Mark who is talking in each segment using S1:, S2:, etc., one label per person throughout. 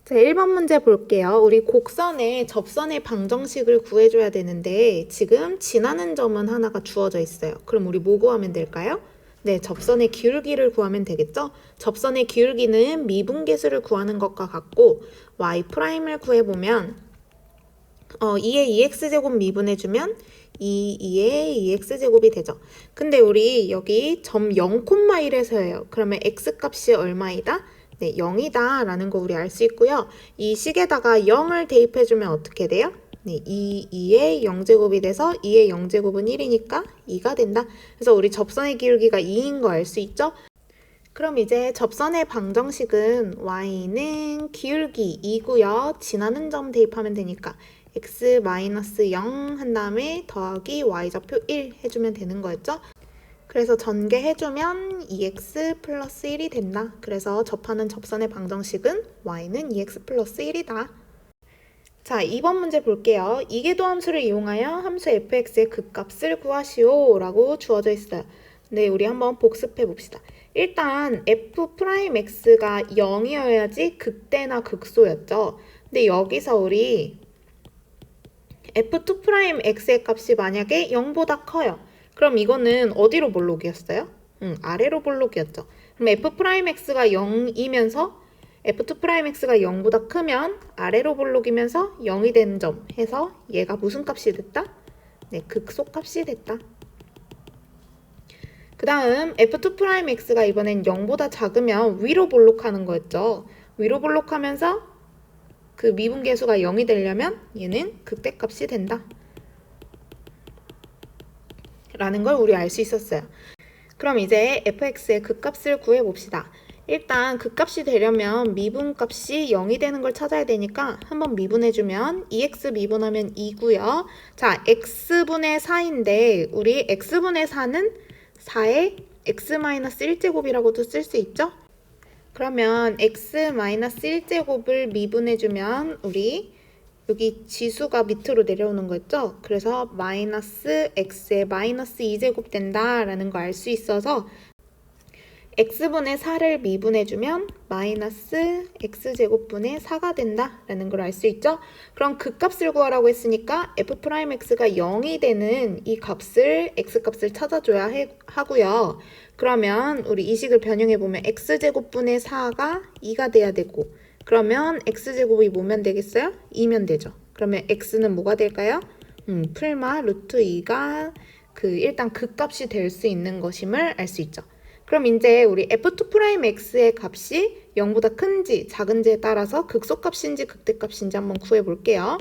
S1: 자, 1번 문제 볼게요. 우리 곡선의 접선의 방정식을 구해줘야 되는데 지금 지나는 점은 하나가 주어져 있어요. 그럼 우리 뭐 구하면 될까요? 네, 접선의 기울기를 구하면 되겠죠? 접선의 기울기는 미분계수를 구하는 것과 같고 y'을 구해보면 2의 2x제곱 미분해주면 2의 2x제곱이 되죠. 근데 우리 여기 점 0,1에서예요. 그러면 x값이 얼마이다? 네, 0이다 라는 거 우리 알 수 있고요. 이 식에다가 0을 대입해주면 어떻게 돼요? 네, 2의 0제곱이 돼서 2의 0제곱은 1이니까 2가 된다. 그래서 우리 접선의 기울기가 2인 거 알 수 있죠? 그럼 이제 접선의 방정식은 y는 기울기 2고요. 지나는 점 대입하면 되니까 x-0 한 다음에 더하기 y좌표 1 해주면 되는 거였죠? 그래서 전개해주면 2x 플러스 1이 된다. 그래서 접하는 접선의 방정식은 y는 2x 플러스 1이다. 자, 2번 문제 볼게요. 이계도 함수를 이용하여 함수 fx의 극값을 구하시오 라고 주어져 있어요. 네, 우리 한번 복습해 봅시다. 일단 f'x가 0이어야지 극대나 극소였죠. 근데 여기서 우리 f2'x의 값이 만약에 0보다 커요. 그럼 이거는 어디로 볼록이었어요? 아래로 볼록이었죠. 그럼 f'x가 0이면서 f2'x가 0보다 크면 아래로 볼록이면서 0이 되는 점 해서 얘가 무슨 값이 됐다? 네, 극소값이 됐다. 그 다음 f2'x가 이번엔 0보다 작으면 위로 볼록하는 거였죠. 위로 볼록하면서 그 미분계수가 0이 되려면 얘는 극대값이 된다. 라는 걸 우리 알 수 있었어요. 그럼 이제 fx의 극값을 구해봅시다. 일단 극값이 되려면 미분값이 0이 되는 걸 찾아야 되니까 한번 미분해주면 2x 미분하면 2고요. 자, x분의 4인데 우리 x분의 4는 4의 x-1제곱이라고도 쓸 수 있죠? 그러면 x-1제곱을 미분해주면 우리 여기 지수가 밑으로 내려오는 거였죠? 그래서 마이너스 x의 마이너스 2제곱 된다라는 거 알 수 있어서 x분의 4를 미분해주면 마이너스 x제곱분의 4가 된다라는 걸 알 수 있죠? 그럼 극값을 구하라고 했으니까 f'x가 0이 되는 이 값을 x값을 찾아줘야 하고요. 그러면 우리 이 식을 변형해보면 x제곱분의 4가 2가 돼야 되고 그러면 x제곱이 뭐면 되겠어요? 2면 되죠. 그러면 x는 뭐가 될까요? 풀마 루트 2가 일단 극값이 될 수 있는 것임을 알 수 있죠. 그럼 이제 우리 f2'x의 값이 0보다 큰지 작은지에 따라서 극소값인지 극대값인지 한번 구해볼게요.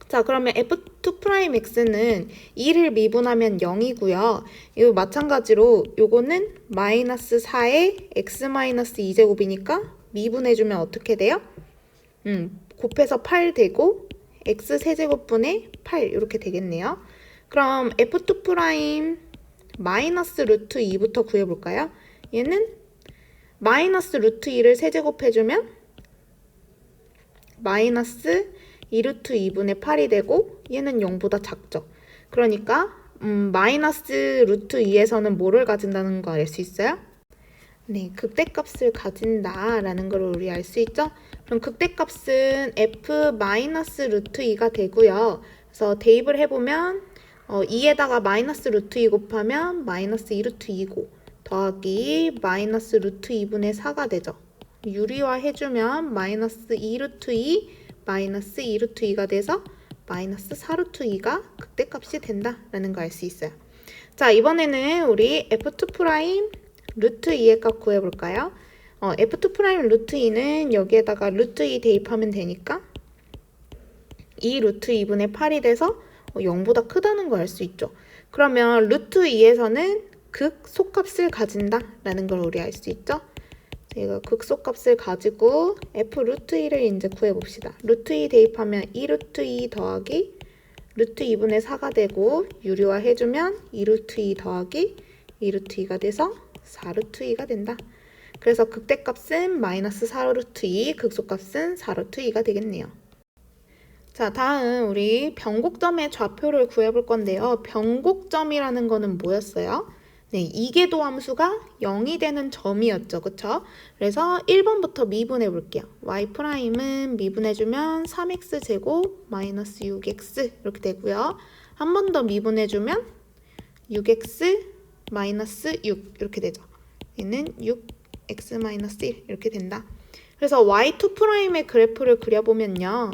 S1: 자, 그러면 f2'x는 2를 미분하면 0이고요. 이거 마찬가지로 요거는 마이너스 4의 x-2제곱이니까 미분해주면 어떻게 돼요? 곱해서 8 되고 x 세제곱분의 8 이렇게 되겠네요. 그럼 f2' 마이너스 루트 2부터 구해볼까요? 얘는 마이너스 루트 2를 세제곱해주면 마이너스 2 루트 2분의 8이 되고 얘는 0보다 작죠. 그러니까 마이너스 루트 2에서는 뭐를 가진다는 거 알 수 있어요? 네, 극대값을 가진다라는 걸 우리 알 수 있죠? 그럼 극대값은 f 마이너스 루트 2가 되고요. 그래서 대입을 해보면 2에다가 마이너스 루트 2 곱하면 마이너스 2 루트 2고 더하기 마이너스 루트 2분의 4가 되죠. 유리화 해주면 마이너스 2 루트 2 마이너스 2 루트 2가 돼서 마이너스 4 루트 2가 극대값이 된다라는 거 알 수 있어요. 자, 이번에는 우리 f2' 루트 2의 값 구해볼까요? f2' 루트 2는 여기에다가 루트 2 대입하면 되니까 2 루트 2분의 8이 돼서 0보다 크다는 걸 알 수 있죠. 그러면 루트 2에서는 극소값을 가진다라는 걸 우리 알 수 있죠. 이거 극소값을 가지고 f 루트 2를 이제 구해봅시다. 루트 2 대입하면 2 루트 2 더하기 루트 2분의 4가 되고 유리화 해주면 2 루트 2 더하기 2 루트 2가 돼서 4 루트 2가 된다. 그래서 극대값은 마이너스 4 루트 2, 극소값은 4 루트 2가 되겠네요. 자, 다음 우리 변곡점의 좌표를 구해볼 건데요. 변곡점이라는 거는 뭐였어요? 네, 이계도 함수가 0이 되는 점이었죠. 그쵸? 그래서 1번부터 미분해 볼게요. y'은 미분해주면 3x제곱 마이너스 6x 이렇게 되고요. 한 번 더 미분해주면 6x 마이너스 6 이렇게 되죠. 얘는 6x 마이너스 1 이렇게 된다. 그래서 y2'의 그래프를 그려보면요.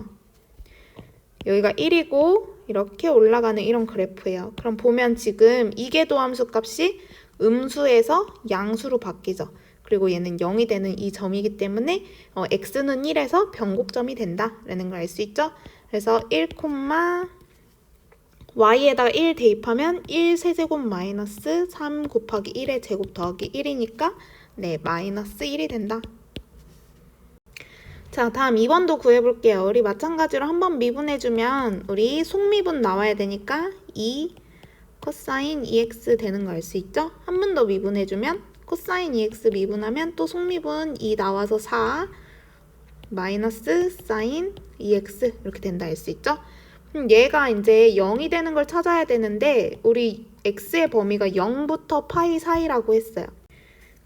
S1: 여기가 1이고 이렇게 올라가는 이런 그래프예요. 그럼 보면 지금 이계도 함수 값이 음수에서 양수로 바뀌죠. 그리고 얘는 0이 되는 이 점이기 때문에 x는 1에서 변곡점이 된다라는 걸 알 수 있죠. 그래서 1, y에다가 1 대입하면 1 세제곱 마이너스 3 곱하기 1의 제곱 더하기 1이니까 네, 마이너스 1이 된다. 자, 다음 2번도 구해볼게요. 우리 마찬가지로 한번 미분해주면 우리 속미분 나와야 되니까 2 코사인 2x 되는 거 알 수 있죠? 한 번 더 미분해주면 코사인 2x 미분하면 또 속미분 2 나와서 4 마이너스 사인 2x 이렇게 된다 알 수 있죠? 얘가 이제 0이 되는 걸 찾아야 되는데 우리 x의 범위가 0부터 파이 사이라고 했어요.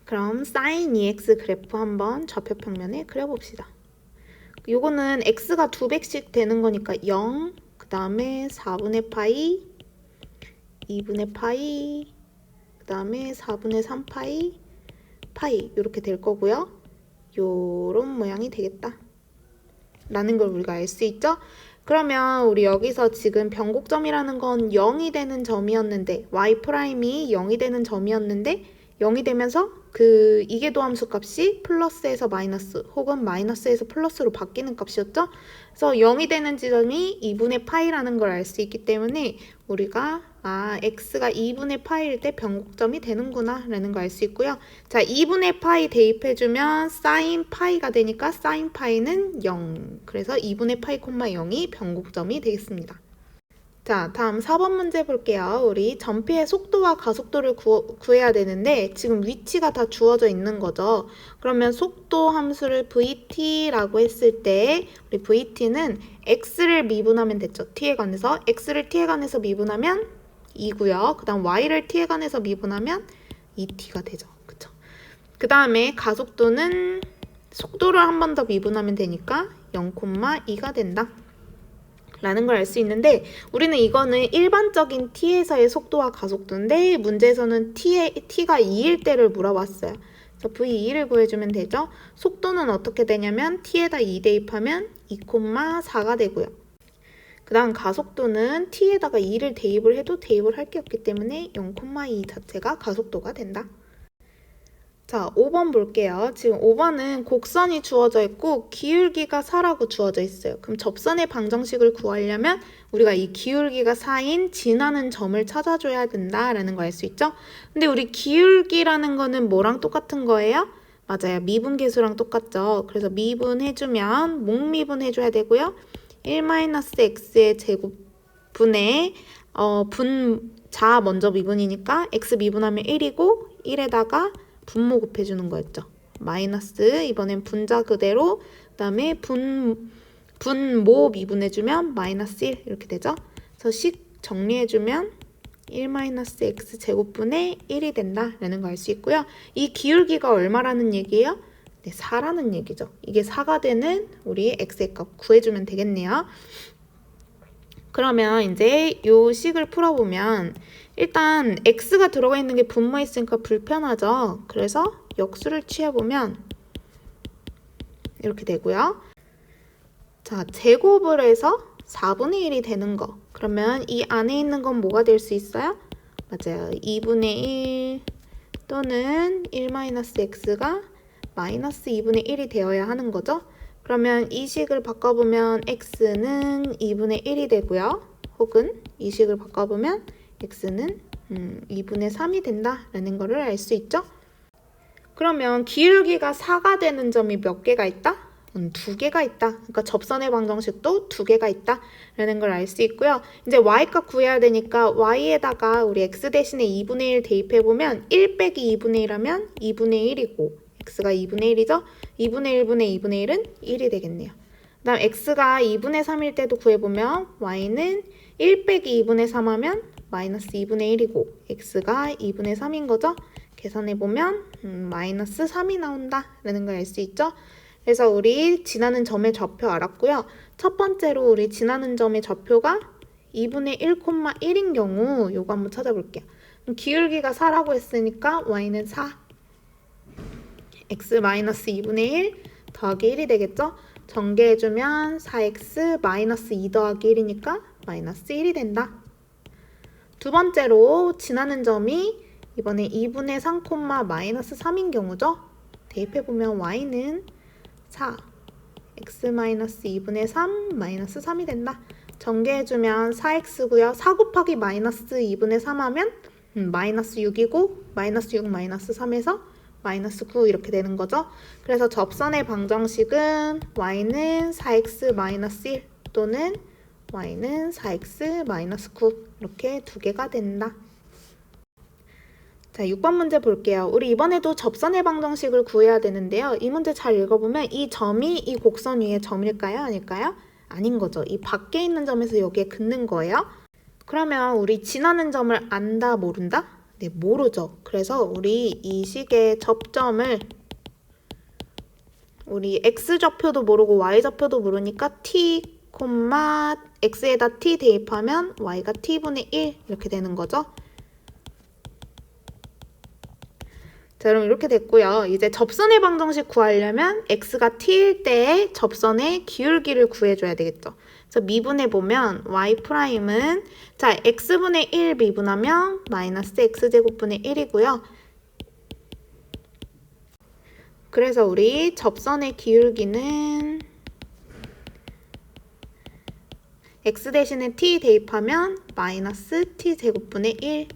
S1: 그럼 사인 2x 그래프 한번 좌표 평면에 그려봅시다. 요거는 x가 2배씩 되는 거니까 0, 그 다음에 4분의 파이, 2분의 파이, 그 다음에 4분의 3 파이, 파이 이렇게 될 거고요. 요런 모양이 되겠다. 라는 걸 우리가 알 수 있죠? 그러면 우리 여기서 지금 변곡점이라는 건 0이 되는 점이었는데 y'이 0이 되는 점이었는데 0이 되면서 그 이계도 함수 값이 플러스에서 마이너스 혹은 마이너스에서 플러스로 바뀌는 값이었죠. 그래서 0이 되는 지점이 2분의 파이라는 걸 알 수 있기 때문에 우리가 x가 2분의 파이일 때 변곡점이 되는구나 라는 걸 알 수 있고요. 자, 2분의 파이 대입해주면 사인 파이가 되니까 사인 파이는 0. 그래서 2분의 파이, 0이 변곡점이 되겠습니다. 자, 다음 4번 문제 볼게요. 우리 전피의 속도와 가속도를 구해야 되는데 지금 위치가 다 주어져 있는 거죠. 그러면 속도 함수를 vt라고 했을 때 우리 vt는 x를 미분하면 됐죠. t에 관해서 x를 t에 관해서 미분하면 2고요. 그 다음 y를 t에 관해서 미분하면 2t가 되죠. 그쵸? 그 다음에 가속도는 속도를 한 번 더 미분하면 되니까 0,2가 된다. 라는 걸 알 수 있는데 우리는 이거는 일반적인 t에서의 속도와 가속도인데 문제에서는 t가 2일 때를 물어봤어요. 그래서 v2를 구해주면 되죠. 속도는 어떻게 되냐면 t에다 2 대입하면 2,4가 되고요. 그 다음 가속도는 t에다가 2를 대입을 해도 대입을 할 게 없기 때문에 0,2 자체가 가속도가 된다. 자, 5번 볼게요. 지금 5번은 곡선이 주어져 있고 기울기가 4라고 주어져 있어요. 그럼 접선의 방정식을 구하려면 우리가 이 기울기가 4인 지나는 점을 찾아줘야 된다라는 거 알 수 있죠? 근데 우리 기울기라는 거는 뭐랑 똑같은 거예요? 맞아요. 미분계수랑 똑같죠. 그래서 미분해주면 목미분해줘야 되고요. 1-x의 제곱분의 자 먼저 미분이니까 x 미분하면 1이고 1에다가 분모 곱해주는 거였죠. 마이너스 이번엔 분자 그대로 그 다음에 분모 미분해주면 마이너스 1 이렇게 되죠. 그래서 식 정리해주면 1-x 제곱분의 1이 된다라는 거 알 수 있고요. 이 기울기가 얼마라는 얘기예요? 네, 4라는 얘기죠. 이게 4가 되는 우리 x의 값 구해주면 되겠네요. 그러면 이제 요 식을 풀어보면 일단 x가 들어가 있는 게 분모에 있으니까 불편하죠. 그래서 역수를 취해보면 이렇게 되고요. 자, 제곱을 해서 4분의 1이 되는 거. 그러면 이 안에 있는 건 뭐가 될 수 있어요? 맞아요. 2분의 1 또는 1-x가 마이너스 2분의 1이 되어야 하는 거죠. 그러면 이 식을 바꿔보면 x는 2분의 1이 되고요. 혹은 이 식을 바꿔보면 x는 2분의 3이 된다라는 거를 알 수 있죠. 그러면 기울기가 4가 되는 점이 몇 개가 있다? 2개가 있다. 그러니까 접선의 방정식도 2개가 있다라는 걸 알 수 있고요. 이제 y값 구해야 되니까 y에다가 우리 x 대신에 2분의 1 대입해보면 1 빼기 2분의 1하면 2분의 1이고 x가 2분의 1이죠? 2분의 1분의 2분의 1은 1이 되겠네요. 그 다음 x가 2분의 3일 때도 구해보면 y는 1 빼기 2분의 3 하면 마이너스 2분의 1이고 x가 2분의 3인 거죠? 계산해보면 마이너스 3이 나온다 라는 걸 알 수 있죠? 그래서 우리 지나는 점의 좌표 알았고요. 첫 번째로 우리 지나는 점의 좌표가 2분의 1,1인 경우 요거 한번 찾아볼게요. 기울기가 4라고 했으니까 y는 4 x 마이너스 2분의 1 더하기 1이 되겠죠? 전개해주면 4x 마이너스 2 더하기 1이니까 마이너스 1이 된다. 두 번째로 지나는 점이 이번에 2분의 3, 마이너스 3인 경우죠? 대입해보면 y는 4 x 마이너스 2분의 3 마이너스 3이 된다. 전개해주면 4x고요. 4 곱하기 마이너스 2분의 3 하면 마이너스 6이고 마이너스 6 마이너스 3에서 마이너스 9 이렇게 되는 거죠. 그래서 접선의 방정식은 y는 4x 마이너스 1 또는 y는 4x 마이너스 9 이렇게 두 개가 된다. 자, 6번 문제 볼게요. 우리 이번에도 접선의 방정식을 구해야 되는데요. 이 문제 잘 읽어보면 이 점이 이 곡선 위에 점일까요? 아닐까요? 아닌 거죠. 이 밖에 있는 점에서 여기에 긋는 거예요. 그러면 우리 지나는 점을 안다, 모른다? 네, 모르죠. 그래서 우리 이 식의 접점을 우리 x좌표도 모르고 y좌표도 모르니까 t, x에다 t 대입하면 y가 t분의 1 이렇게 되는 거죠. 자, 그럼 이렇게 됐고요. 이제 접선의 방정식 구하려면 x가 t일 때의 접선의 기울기를 구해줘야 되겠죠. 그래서 미분해보면 y'은 자 x분의 1 미분하면 마이너스 x제곱분의 1이고요. 그래서 우리 접선의 기울기는 x 대신에 t 대입하면 마이너스 t제곱분의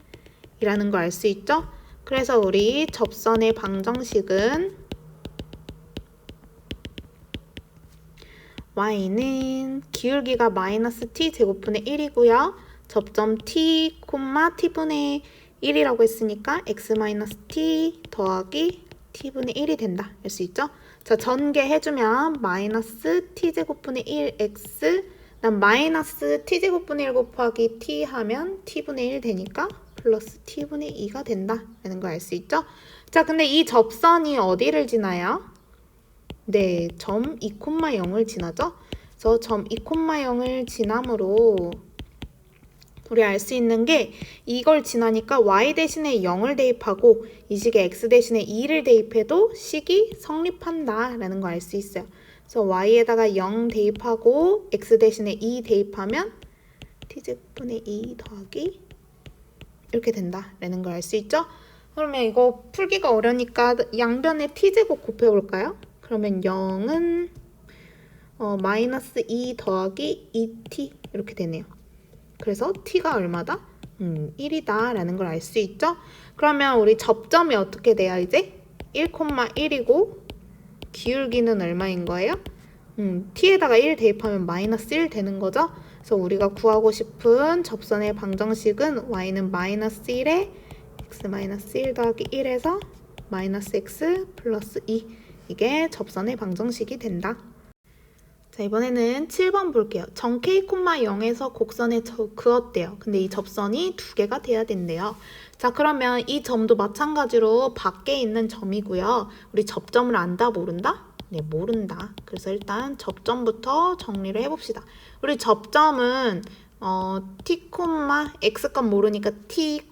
S1: 1이라는 걸 알 수 있죠. 그래서 우리 접선의 방정식은 y는 기울기가 마이너스 t제곱분의 1이고요. 접점 t, t분의 1이라고 했으니까 x 마이너스 t 더하기 t분의 1이 된다. 알 수 있죠? 자, 전개해주면 마이너스 t제곱분의 1x 난 마이너스 t제곱분의 1 곱하기 t 하면 t분의 1 되니까 플러스 t분의 2가 된다라는 걸 알 수 있죠? 자, 근데 이 접선이 어디를 지나요? 네, 점 2,0을 지나죠? 그래서 점 2,0을 지남으로 우리 알 수 있는 게 이걸 지나니까 y 대신에 0을 대입하고 이 식에 x 대신에 2를 대입해도 식이 성립한다라는 걸 알 수 있어요. 그래서 y에다가 0 대입하고 x 대신에 2 대입하면 t제곱분의 2 더하기 이렇게 된다라는 걸 알 수 있죠? 그러면 이거 풀기가 어려우니까 양변에 t제곱 곱해볼까요? 그러면 0은 마이너스 2 더하기 2t 이렇게 되네요. 그래서 t가 얼마다? 1이다 라는 걸 알 수 있죠? 그러면 우리 접점이 어떻게 돼요 이제? 1,1이고 기울기는 얼마인 거예요? t에다가 1 대입하면 마이너스 1 되는 거죠? 그래서 우리가 구하고 싶은 접선의 방정식은 y는 마이너스 1에 x 마이너스 1 더하기 1에서 마이너스 x 플러스 2 이게 접선의 방정식이 된다. 자, 이번에는 7번 볼게요. 점 k, 0에서 곡선에 그었대요. 근데 이 접선이 두 개가 돼야 된대요. 자, 그러면 이 점도 마찬가지로 밖에 있는 점이고요. 우리 접점을 안다, 모른다? 네, 모른다. 그래서 일단 접점부터 정리를 해봅시다. 우리 접점은 t, x값 모르니까 t,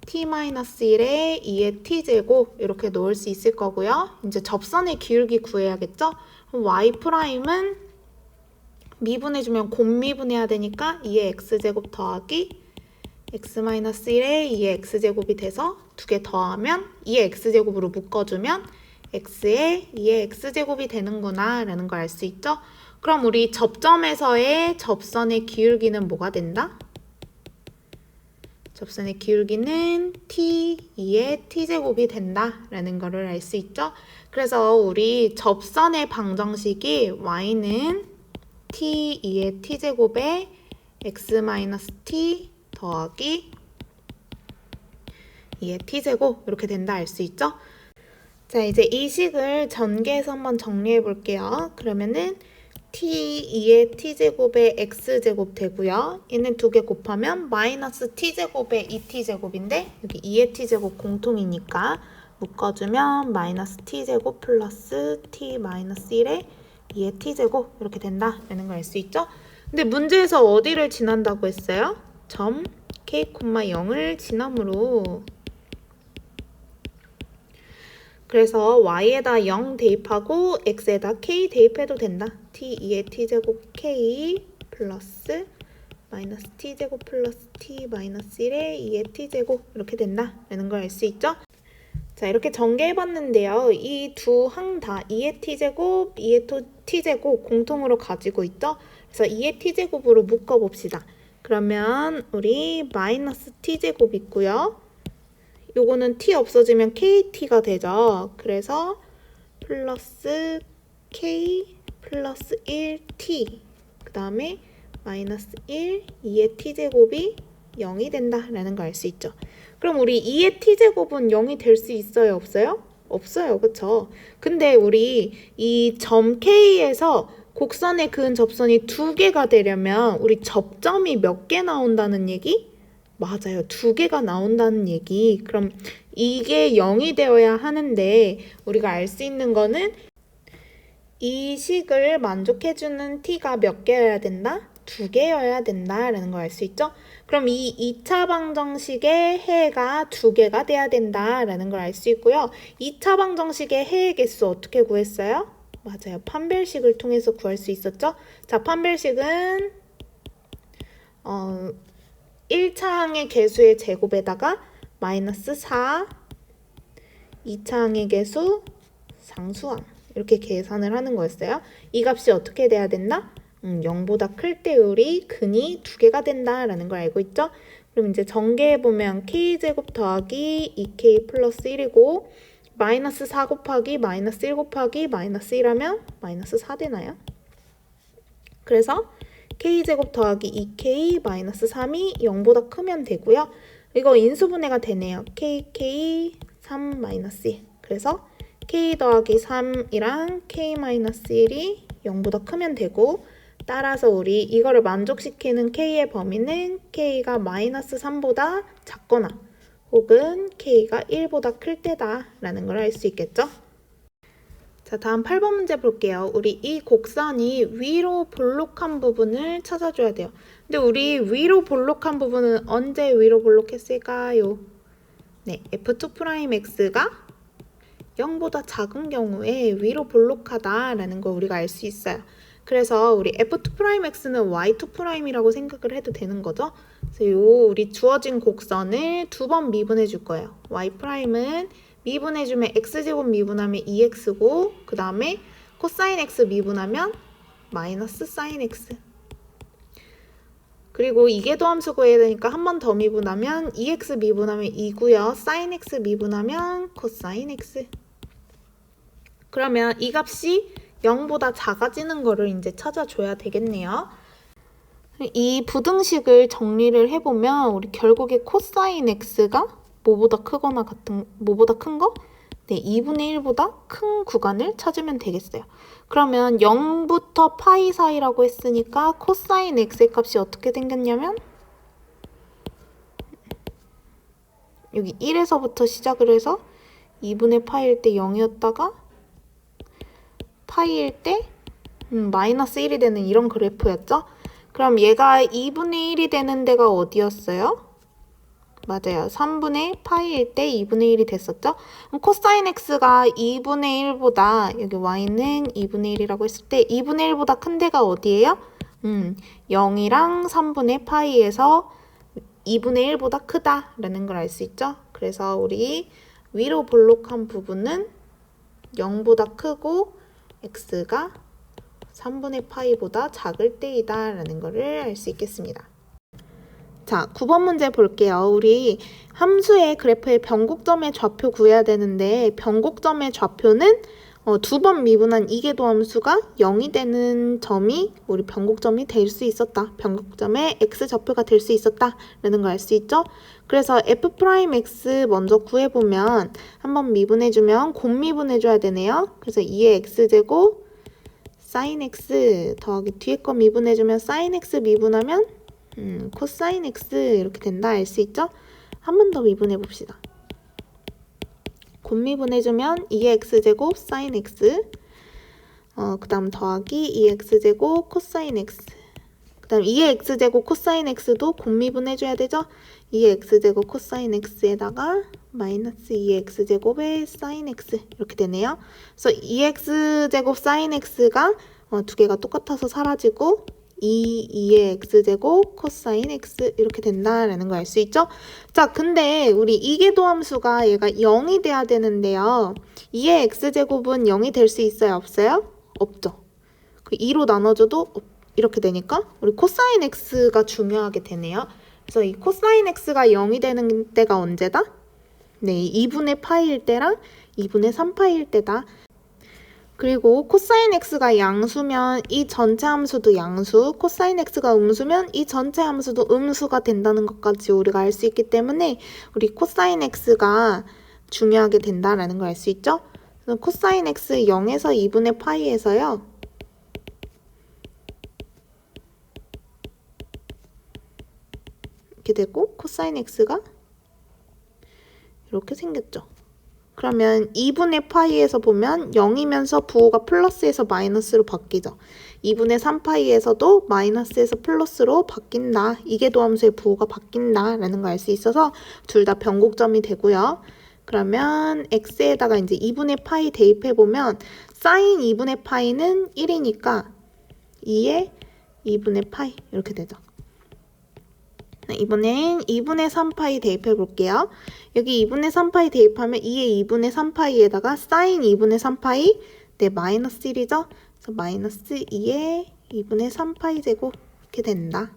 S1: t-1에 2의 t제곱 이렇게 놓을 수 있을 거고요. 이제 접선의 기울기 구해야겠죠? y'은 미분해주면 곱미분해야 되니까 2의 x제곱 더하기 x-1에 2의 x제곱이 돼서 두 개 더하면 2의 x제곱으로 묶어주면 x에 2의 x제곱이 되는구나 라는 걸 알 수 있죠? 그럼 우리 접점에서의 접선의 기울기는 뭐가 된다? 접선의 기울기는 t, 2의 t제곱이 된다라는 거를 알 수 있죠. 그래서 우리 접선의 방정식이 y는 t, 2의 t제곱에 x-t 더하기 2의 t제곱 이렇게 된다 알 수 있죠. 자, 이제 이 식을 전개해서 한번 정리해 볼게요. 그러면은 t2의 t제곱의 x제곱 되고요. 얘는 두 개 곱하면 마이너스 t제곱의 2t제곱인데 여기 2의 t제곱 공통이니까 묶어주면 마이너스 t제곱 플러스 t 마이너스 1의 2의 t제곱 이렇게 된다라는 걸 알 수 있죠? 근데 문제에서 어디를 지난다고 했어요? 점 k, 0을 지나므로 그래서 y에다 0 대입하고 x에다 k 대입해도 된다. t2의 t제곱 k 플러스 마이너스 t제곱 플러스 t 마이너스 1의 2의 t제곱 이렇게 된다라는 걸 알 수 있죠? 자, 이렇게 전개해봤는데요. 이 두 항 다 2의 t제곱, 2의 t제곱 공통으로 가지고 있죠? 그래서 2의 t제곱으로 묶어봅시다. 그러면 우리 마이너스 t제곱 있고요. 요거는 t 없어지면 kt가 되죠. 그래서 플러스 k 플러스 1t 그 다음에 마이너스 1, 2의 t제곱이 0이 된다라는 걸 알 수 있죠. 그럼 우리 2의 t제곱은 0이 될 수 있어요? 없어요? 없어요. 그쵸? 근데 우리 이 점 K에서 곡선에 그은 접선이 두 개가 되려면 우리 접점이 몇 개 나온다는 얘기? 맞아요. 두 개가 나온다는 얘기. 그럼 이게 0이 되어야 하는데 우리가 알 수 있는 거는 이 식을 만족해주는 t가 몇 개여야 된다? 두 개여야 된다라는 걸 알 수 있죠? 그럼 이 2차 방정식의 해가 두 개가 돼야 된다라는 걸 알 수 있고요. 2차 방정식의 해의 개수 어떻게 구했어요? 맞아요. 판별식을 통해서 구할 수 있었죠? 자, 판별식은 1차 항의 개수의 제곱에다가 마이너스 4, 2차 항의 개수 상수항 이렇게 계산을 하는 거였어요. 이 값이 어떻게 돼야 된다? 0보다 클 때 우리 근이 두 개가 된다라는 걸 알고 있죠? 그럼 이제 전개해보면 k제곱 더하기 2k 플러스 1이고 마이너스 4 곱하기 마이너스 1 곱하기 마이너스 1하면 마이너스 4 되나요? 그래서 k제곱 더하기 2k 마이너스 3이 0보다 크면 되고요. 이거 인수분해가 되네요. kk 3 마이너스 1. 그래서 k 더하기 3이랑 k 마이너스 1이 0보다 크면 되고 따라서 우리 이거를 만족시키는 k의 범위는 k가 마이너스 3보다 작거나 혹은 k가 1보다 클 때다라는 걸 알 수 있겠죠? 자, 다음 8번 문제 볼게요. 우리 이 곡선이 위로 볼록한 부분을 찾아줘야 돼요. 근데 우리 위로 볼록한 부분은 언제 위로 볼록했을까요? 네, f2'x가 0보다 작은 경우에 위로 볼록하다라는 걸 우리가 알 수 있어요. 그래서 우리 f2'x는 y2'이라고 생각을 해도 되는 거죠. 그래서 요 우리 주어진 곡선을 두 번 미분해 줄 거예요. y'은 미분해주면 x제곱 미분하면 2x고 그 다음에 코사인 x 미분하면 마이너스 사인 x 그리고 이계도함수 구해야 되니까 한 번 더 미분하면 2x 미분하면 2고요. 사인 x 미분하면 코사인 x 그러면 이 값이 0보다 작아지는 거를 이제 찾아줘야 되겠네요. 이 부등식을 정리를 해보면 우리 결국에 코사인 x가 뭐보다 크거나 뭐보다 큰 거? 네, 2분의 1보다 큰 구간을 찾으면 되겠어요. 그러면 0부터 파이 사이라고 했으니까 코사인 x의 값이 어떻게 생겼냐면 여기 1에서부터 시작을 해서 2분의 파이일 때 0이었다가 파이일 때 마이너스 1이 되는 이런 그래프였죠? 그럼 얘가 2분의 1이 되는 데가 어디였어요? 맞아요. 3분의 파이일 때 2분의 1이 됐었죠? 그럼 코사인 x가 2분의 1보다 여기 y는 2분의 1이라고 했을 때 2분의 1보다 큰 데가 어디예요? 0이랑 3분의 파이에서 2분의 1보다 크다라는 걸 알 수 있죠? 그래서 우리 위로 볼록한 부분은 0보다 크고 x가 3분의 파이보다 작을 때이다 라는 거를 알 수 있겠습니다. 자, 9번 문제 볼게요. 우리 함수의 그래프의 변곡점의 좌표 구해야 되는데 변곡점의 좌표는 두 번 미분한 이계도함수가 0이 되는 점이 우리 변곡점이 될 수 있었다. 변곡점의 x좌표가 될 수 있었다 라는 걸 알 수 있죠? 그래서 f'x 먼저 구해보면 한번 미분해주면 곱미분해줘야 되네요. 그래서 2의 x제곱 sin x 더하기 뒤에 거 미분해주면 sin x 미분하면 코사인 x 이렇게 된다 알 수 있죠? 한 번 더 미분해 봅시다. 곱미분해주면 2x제곱 sin x 그 다음 더하기 2x제곱 코사인 x 그 다음 2x제곱 코사인 x도 곱미분해줘야 되죠? 2x제곱 코사인 x에다가 마이너스 2x제곱의 sin x 이렇게 되네요. 그래서 2x제곱 sin x가 두 개가 똑같아서 사라지고 2의 x제곱 코사인 x 이렇게 된다라는 거 알 수 있죠? 자, 근데 우리 이계도함수가 얘가 0이 돼야 되는데요. 2의 x제곱은 0이 될 수 있어요? 없어요? 없죠. 그 2로 나눠줘도 이렇게 되니까 우리 코사인 x가 중요하게 되네요. 그래서 이 코사인 x가 0이 되는 때가 언제다? 네, 2분의 파이일 때랑 2분의 3파이일 때다. 그리고 코사인 x가 양수면 이 전체 함수도 양수, 코사인 x가 음수면 이 전체 함수도 음수가 된다는 것까지 우리가 알 수 있기 때문에 우리 코사인 x가 중요하게 된다라는 걸 알 수 있죠? 코사인 x 0에서 2분의 파이에서요. 이렇게 되고 코사인 x가 이렇게 생겼죠. 그러면 2분의 파이에서 보면 0이면서 부호가 플러스에서 마이너스로 바뀌죠. 2분의 3파이에서도 마이너스에서 플러스로 바뀐다. 이계도함수의 부호가 바뀐다라는 걸 알 수 있어서 둘 다 변곡점이 되고요. 그러면 x에다가 이제 2분의 파이 대입해보면 사인 2분의 파이는 1이니까 2의 2분의 파이 이렇게 되죠. 이번엔 2분의 3파이 대입해 볼게요. 여기 2분의 3파이 대입하면 2의 2분의 3파이에다가 사인 2분의 3파이 네, 마이너스 1이죠. 그래서 마이너스 2의 2분의 3파이 제곱 이렇게 된다.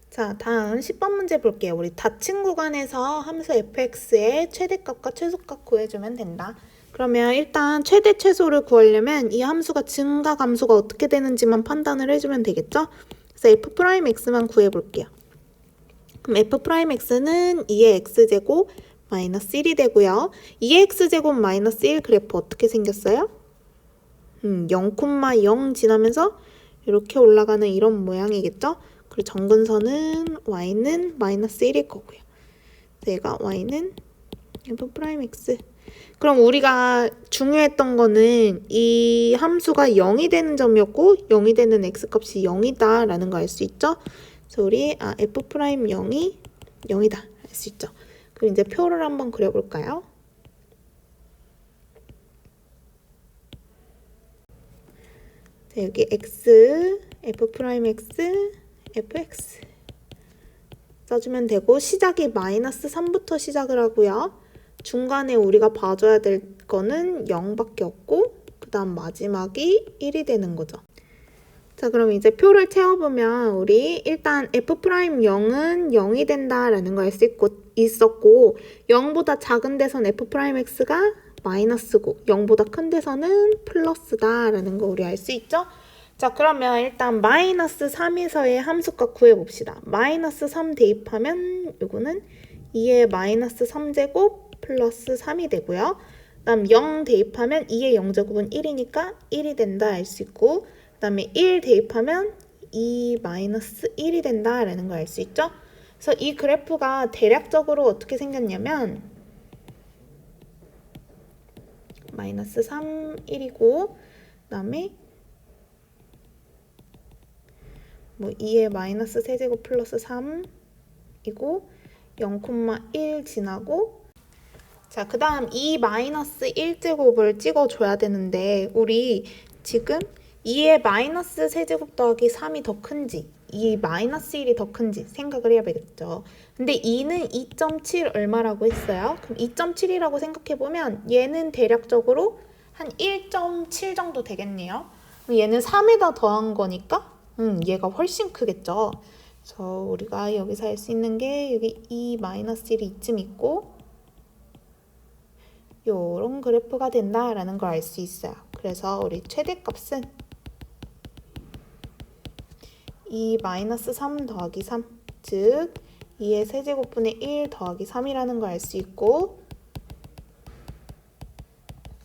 S1: 자, 다음 10번 문제 볼게요. 우리 닫힌 구간에서 함수 fx의 최대값과 최소값 구해주면 된다. 그러면 일단 최대 최소를 구하려면 이 함수가 증가 감소가 어떻게 되는지만 판단을 해주면 되겠죠? 그래서 f'x만 구해볼게요. 그럼 f'x는 2의 x제곱 마이너스 1이 되고요. 2의 x제곱 마이너스 1 그래프 어떻게 생겼어요? 0,0 지나면서 이렇게 올라가는 이런 모양이겠죠? 그리고 정근선은 y는 마이너스 1일 거고요. 얘가 y는 f'x. 그럼 우리가 중요했던 거는 이 함수가 0이 되는 점이었고 0이 되는 x값이 0이다 라는 거 알 수 있죠? 그래서 우리 f'0이 0이다 알 수 있죠. 그럼 이제 표를 한번 그려볼까요? 자, 여기 x, f'x, fx 써주면 되고 시작이 마이너스 3부터 시작을 하고요. 중간에 우리가 봐줘야 될 거는 0밖에 없고 그 다음 마지막이 1이 되는 거죠. 자, 그럼 이제 표를 채워보면 우리 일단 f'0은 0이 된다라는 걸 알 수 있었고 0보다 작은 데선 f'x가 마이너스고 0보다 큰 데서는 플러스다라는 거 우리 알 수 있죠? 자, 그러면 일단 마이너스 3에서의 함수값 구해봅시다. 마이너스 3 대입하면 이거는 2의 마이너스 3제곱 플러스 3이 되고요. 그 다음 0 대입하면 2의 0제곱은 1이니까 1이 된다 알 수 있고 그 다음에 1 대입하면 2 마이너스 1이 된다라는 걸 알 수 있죠. 그래서 이 그래프가 대략적으로 어떻게 생겼냐면 마이너스 3, 1이고 그 다음에 뭐 2의 마이너스 세제곱 플러스 3이고 0,1 지나고 자, 그 다음 2 마이너스 1제곱을 찍어줘야 되는데 우리 지금 2의 마이너스 세제곱 더하기 3이 더 큰지 2 마이너스 1이 더 큰지 생각을 해야 되겠죠. 근데 2는 2.7 얼마라고 했어요? 그럼 2.7이라고 생각해보면 얘는 대략적으로 한 1.7 정도 되겠네요. 얘는 3에다 더한 거니까 얘가 훨씬 크겠죠. 그래서 우리가 여기서 할 수 있는 게 여기 2 마이너스 1이 이쯤 있고 요런 그래프가 된다라는 걸 알 수 있어요. 그래서 우리 최대값은 2 마이너스 3 더하기 3, 즉 2의 세제곱분의 1 더하기 3이라는 걸 알 수 있고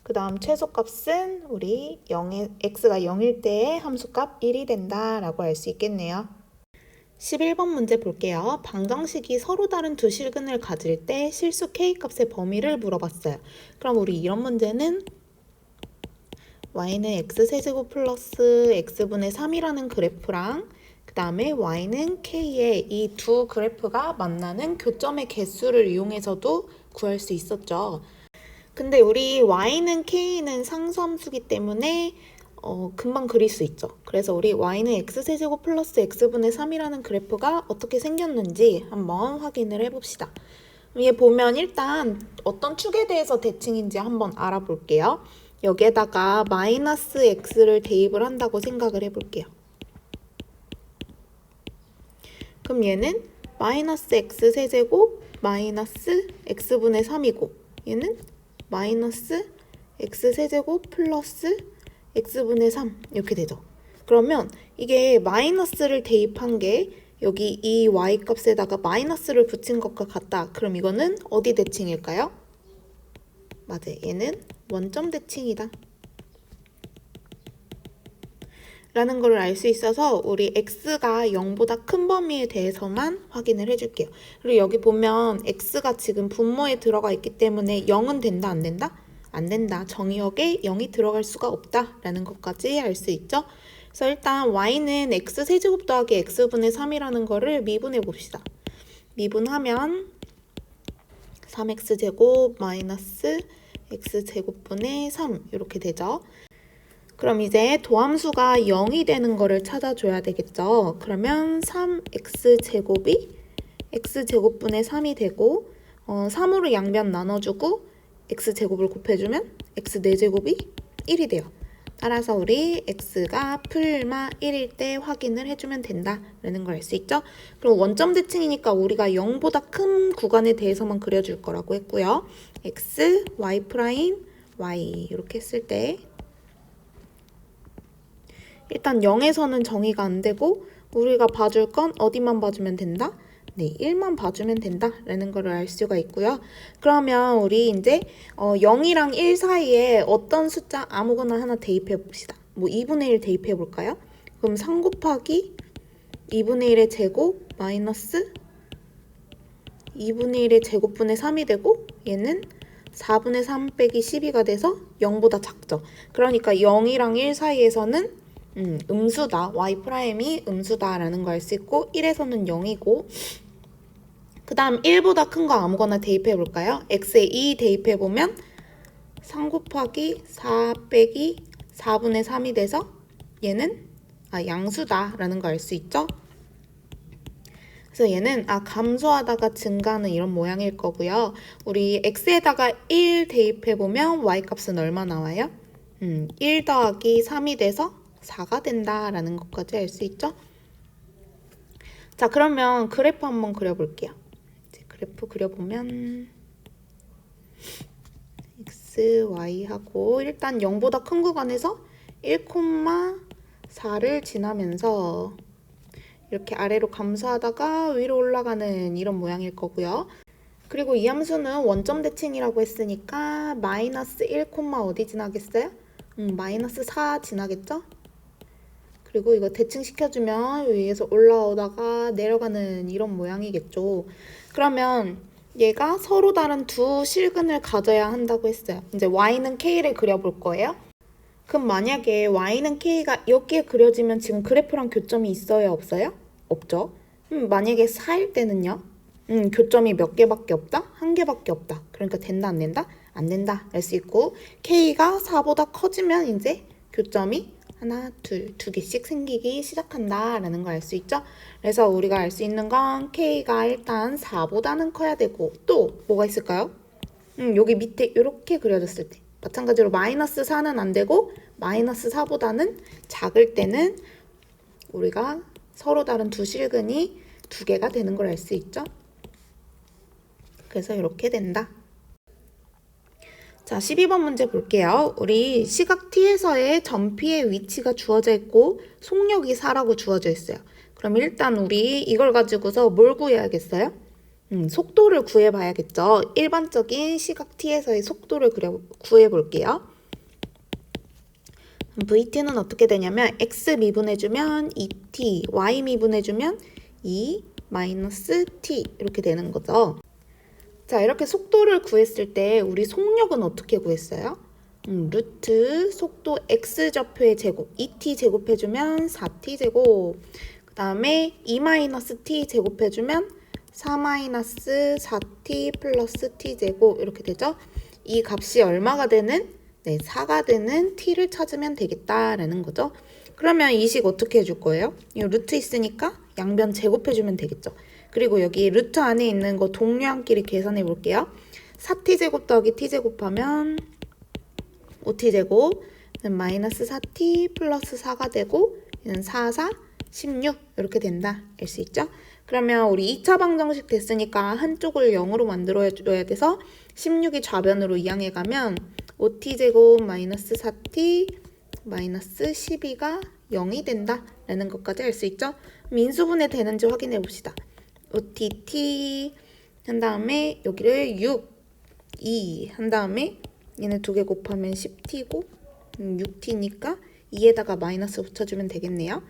S1: 그 다음 최소값은 우리 x가 0일 때의 함수값 1이 된다라고 알 수 있겠네요. 11번 문제 볼게요. 방정식이 서로 다른 두 실근을 가질 때 실수 k값의 범위를 물어봤어요. 그럼 우리 이런 문제는 y는 x세제곱 플러스 x분의 3이라는 그래프랑 그 다음에 y는 k의 이 두 그래프가 만나는 교점의 개수를 이용해서도 구할 수 있었죠. 근데 우리 y는 k는 상수함수기 때문에 금방 그릴 수 있죠. 그래서 우리 y는 x세제곱 플러스 x분의 3이라는 그래프가 어떻게 생겼는지 한번 확인을 해봅시다. 위에 보면 일단 어떤 축에 대해서 대칭인지 한번 알아볼게요. 여기에다가 마이너스 x를 대입을 한다고 생각을 해볼게요. 그럼 얘는 마이너스 x세제곱 마이너스 x분의 3이고 얘는 마이너스 x세제곱 플러스 x분의 3 이렇게 되죠. 그러면 이게 마이너스를 대입한 게 여기 이 y값에다가 마이너스를 붙인 것과 같다. 그럼 이거는 어디 대칭일까요? 맞아요. 얘는 원점 대칭이다. 라는 걸 알 수 있어서 우리 x가 0보다 큰 범위에 대해서만 확인을 해줄게요. 그리고 여기 보면 x가 지금 분모에 들어가 있기 때문에 0은 된다, 안 된다? 안 된다. 정의역에 0이 들어갈 수가 없다. 라는 것까지 알 수 있죠. 그래서 일단 y는 x세제곱 더하기 x분의 3이라는 거를 미분해 봅시다. 미분하면 3x제곱 마이너스 x제곱분의 3 이렇게 되죠. 그럼 이제 도함수가 0이 되는 거를 찾아줘야 되겠죠. 그러면 3x제곱이 x제곱분의 3이 되고 3으로 양변 나눠주고 x제곱을 곱해주면 x4제곱이 1이 돼요. 따라서 우리 x가 풀마 1일 때 확인을 해주면 된다라는 걸 알 수 있죠. 그럼 원점 대칭이니까 우리가 0보다 큰 구간에 대해서만 그려줄 거라고 했고요. x, y 프라임, y 이렇게 했을 때 일단 0에서는 정의가 안 되고 우리가 봐줄 건 어디만 봐주면 된다? 네, 1만 봐주면 된다라는 걸 알 수가 있고요. 그러면 우리 이제 0이랑 1 사이에 어떤 숫자 아무거나 하나 대입해 봅시다. 뭐 2분의 1 대입해 볼까요? 그럼 3 곱하기 2분의 1의 제곱 마이너스 2분의 1의 제곱분의 3이 되고 얘는 4분의 3 빼기 12가 돼서 0보다 작죠. 그러니까 0이랑 1 사이에서는 음수다. y''이 음수다라는 걸 알 수 있고 1에서는 0이고 그 다음 1보다 큰 거 아무거나 대입해 볼까요? x에 2 대입해 보면 3 곱하기 4 빼기 4분의 3이 돼서 얘는 양수다라는 걸 알 수 있죠? 그래서 얘는 감소하다가 증가하는 이런 모양일 거고요. 우리 x에다가 1 대입해 보면 y값은 얼마 나와요? 1 더하기 3이 돼서 4가 된다라는 것까지 알 수 있죠? 자, 그러면 그래프 한번 그려볼게요. 이제 그래프 그려보면 x, y 하고 일단 0보다 큰 구간에서 1,4를 지나면서 이렇게 아래로 감소하다가 위로 올라가는 이런 모양일 거고요. 그리고 이 함수는 원점 대칭이라고 했으니까 마이너스 1, 어디 지나겠어요? 마이너스 4 지나겠죠? 그리고 이거 대칭시켜주면 위에서 올라오다가 내려가는 이런 모양이겠죠. 그러면 얘가 서로 다른 두 실근을 가져야 한다고 했어요. 이제 y는 k를 그려볼 거예요. 그럼 만약에 y는 k가 여기에 그려지면 지금 그래프랑 교점이 있어요? 없어요? 없죠. 만약에 4일 때는요? 교점이 몇 개밖에 없다? 한 개밖에 없다. 그러니까 된다 안 된다? 안 된다 알 수 있고 k가 4보다 커지면 이제 교점이 하나, 두 개씩 생기기 시작한다라는 걸 알 수 있죠. 그래서 우리가 알 수 있는 건 k가 일단 4보다는 커야 되고 또 뭐가 있을까요? 여기 밑에 이렇게 그려졌을 때 마찬가지로 마이너스 4는 안 되고 마이너스 4보다는 작을 때는 우리가 서로 다른 두 실근이 두 개가 되는 걸 알 수 있죠. 그래서 이렇게 된다. 자, 12번 문제 볼게요. 우리 시각 t에서의 점피의 위치가 주어져 있고 속력이 4라고 주어져 있어요. 그럼 일단 우리 이걸 가지고서 뭘 구해야겠어요? 속도를 구해봐야겠죠. 일반적인 시각 t에서의 속도를 구해볼게요. vt는 어떻게 되냐면 x 미분해주면 2t, y 미분해주면 2 마이너스 t 이렇게 되는 거죠. 자, 이렇게 속도를 구했을 때 우리 속력은 어떻게 구했어요? 루트 속도 x좌표의 제곱 2t 제곱해주면 4t 제곱, 그 다음에 2-t 제곱해주면 4-4t 플러스 t 제곱 이렇게 되죠. 이 값이 얼마가 되는? 네, 4가 되는 t를 찾으면 되겠다라는 거죠. 그러면 이 식 어떻게 해줄 거예요? 이 루트 있으니까 양변 제곱해주면 되겠죠. 그리고 여기 루트 안에 있는 거 동류항끼리 계산해 볼게요. 4t 제곱 더하기 t 제곱하면 5t 제곱, 마이너스 4t 플러스 4가 되고, 얘는 4, 4, 16 이렇게 된다. 알 수 있죠? 그러면 우리 2차 방정식 됐으니까 한쪽을 0으로 만들어줘야 돼서 16이 좌변으로 이항해 가면 5t 제곱 마이너스 4t 마이너스 12가 0이 된다 라는 것까지 알 수 있죠? 인수분해 되는지 확인해 봅시다. 5t 한 다음에 여기를 6, 2 한 다음에 얘네 두 개 곱하면 10t고 6t니까 2에다가 마이너스 붙여주면 되겠네요.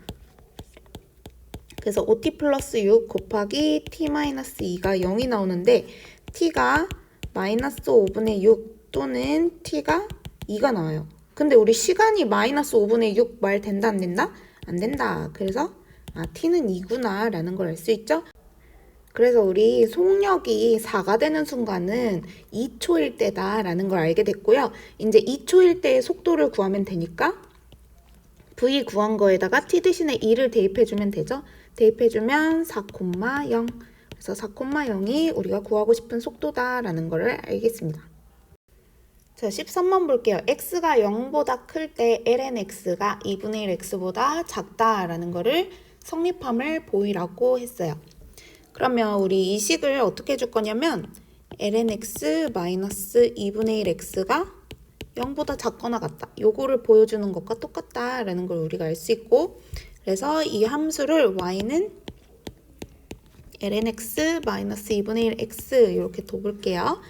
S1: 그래서 5t 플러스 6 곱하기 t 마이너스 2가 0이 나오는데 t가 마이너스 5분의 6 또는 t가 2가 나와요. 근데 우리 시간이 마이너스 5분의 6 말 된다 안 된다? 안 된다. 그래서 t는 2구나 라는 걸 알 수 있죠? 그래서 우리 속력이 4가 되는 순간은 2초일 때다 라는 걸 알게 됐고요. 이제 2초일 때의 속도를 구하면 되니까 v 구한 거에다가 t 대신에 2를 대입해주면 되죠. 대입해주면 4,0. 그래서 4,0이 우리가 구하고 싶은 속도다 라는 걸 알겠습니다. 자, 13번 볼게요. x가 0보다 클 때 ln x가 2분의 1 x보다 작다라는 거를 성립함을 보이라고 했어요. 그러면 우리 이 식을 어떻게 해줄 거냐면 ln x 마이너스 2분의 1 x가 0보다 작거나 같다. 요거를 보여주는 것과 똑같다라는 걸 우리가 알 수 있고, 그래서 이 함수를 y는 ln x 마이너스 2분의 1 x 이렇게 둬볼게요.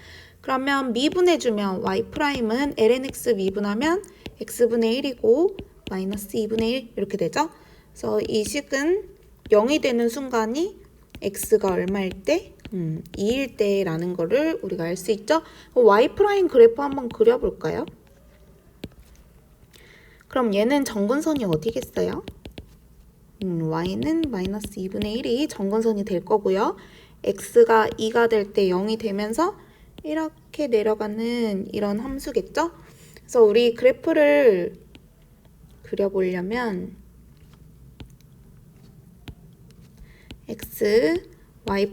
S1: 그러면 미분해주면 y'은 ln x 미분하면 x분의 1이고 마이너스 2분의 1 이렇게 되죠. 그래서 이 식은 0이 되는 순간이 x가 얼마일 때? 2일 때라는 거를 우리가 알 수 있죠. y' 그래프 한번 그려볼까요? 그럼 얘는 정근선이 어디겠어요? y는 마이너스 2분의 1이 정근선이 될 거고요. x가 2가 될 때 0이 되면서 이렇게 내려가는 이런 함수겠죠? 그래서 우리 그래프를 그려보려면 x, y',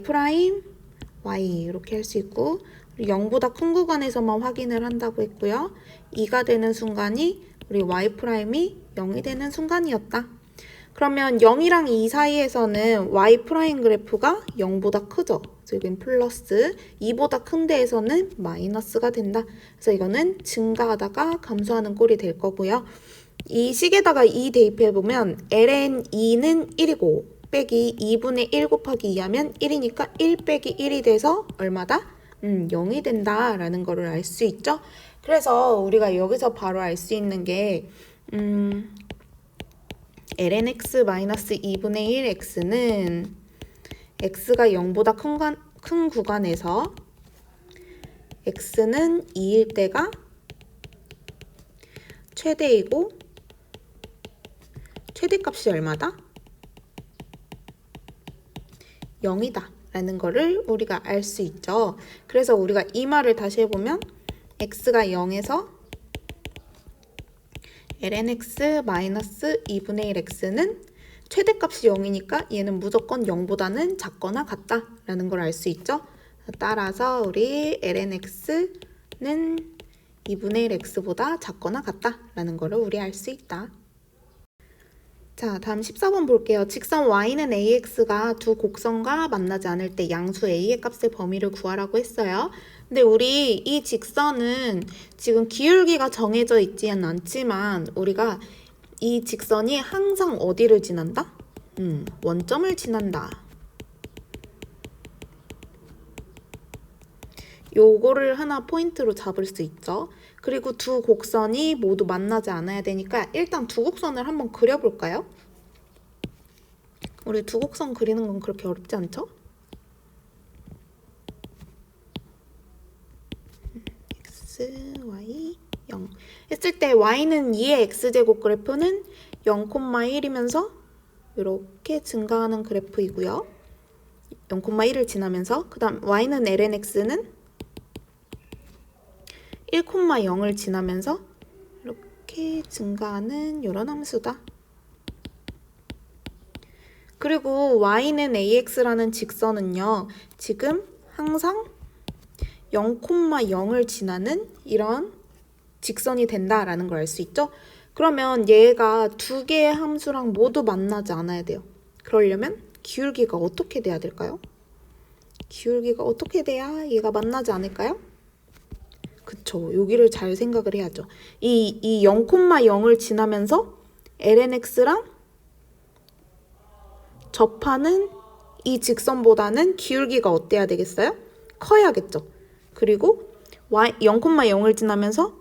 S1: y 이렇게 할 수 있고, 0보다 큰 구간에서만 확인을 한다고 했고요. 2가 되는 순간이 우리 y' 0이 되는 순간이었다. 그러면 0이랑 2 사이에서는 y' 그래프가 0보다 크죠. 그래서 여긴 플러스, 2보다 큰 데에서는 마이너스가 된다. 그래서 이거는 증가하다가 감소하는 꼴이 될 거고요. 이 식에다가 2 대입해보면 ln 2는 1이고 빼기 2분의 1 곱하기 2 하면 1이니까 1 빼기 1이 돼서 얼마다? 0이 된다라는 거를 알 수 있죠. 그래서 우리가 여기서 바로 알 수 있는 게 ln x 마이너스 2분의 1 x는 x가 0보다 큰 구간에서 x는 2일 때가 최대이고 최대값이 얼마다? 0이다 라는 거를 우리가 알 수 있죠. 그래서 우리가 이 말을 다시 해보면 x가 0에서 ln x 마이너스 2분의 1 x는 최대값이 0이니까 얘는 무조건 0보다는 작거나 같다 라는 걸 알 수 있죠. 따라서 우리 ln x는 2분의 1 x보다 작거나 같다 라는 거를 우리 알 수 있다. 자, 다음 14번 볼게요. 직선 y는 ax가 두 곡선과 만나지 않을 때 양수 a의 값의 범위를 구하라고 했어요. 근데 우리 이 직선은 지금 기울기가 정해져 있지는 않지만 우리가 이 직선이 항상 어디를 지난다? 원점을 지난다. 요거를 하나 포인트로 잡을 수 있죠. 그리고 두 곡선이 모두 만나지 않아야 되니까 일단 두 곡선을 한번 그려볼까요? 우리 두 곡선 그리는 건 그렇게 어렵지 않죠? x, y, 0 했을 때 y는 2의 x제곱 그래프는 0,1이면서 이렇게 증가하는 그래프이고요. 0,1을 지나면서 그 다음 y는 lnx는 1,0을 지나면서 이렇게 증가하는 이런 함수다. 그리고 y는 ax라는 직선은요. 지금 항상 0,0을 지나는 이런 직선이 된다라는 걸 알 수 있죠? 그러면 얘가 두 개의 함수랑 모두 만나지 않아야 돼요. 그러려면 기울기가 어떻게 돼야 될까요? 기울기가 어떻게 돼야 얘가 만나지 않을까요? 그쵸. 여기를 잘 생각을 해야죠. 이 0,0을 지나면서 lnx랑 접하는 이 직선보다는 기울기가 어때야 되겠어요? 커야겠죠. 그리고 0,0을 지나면서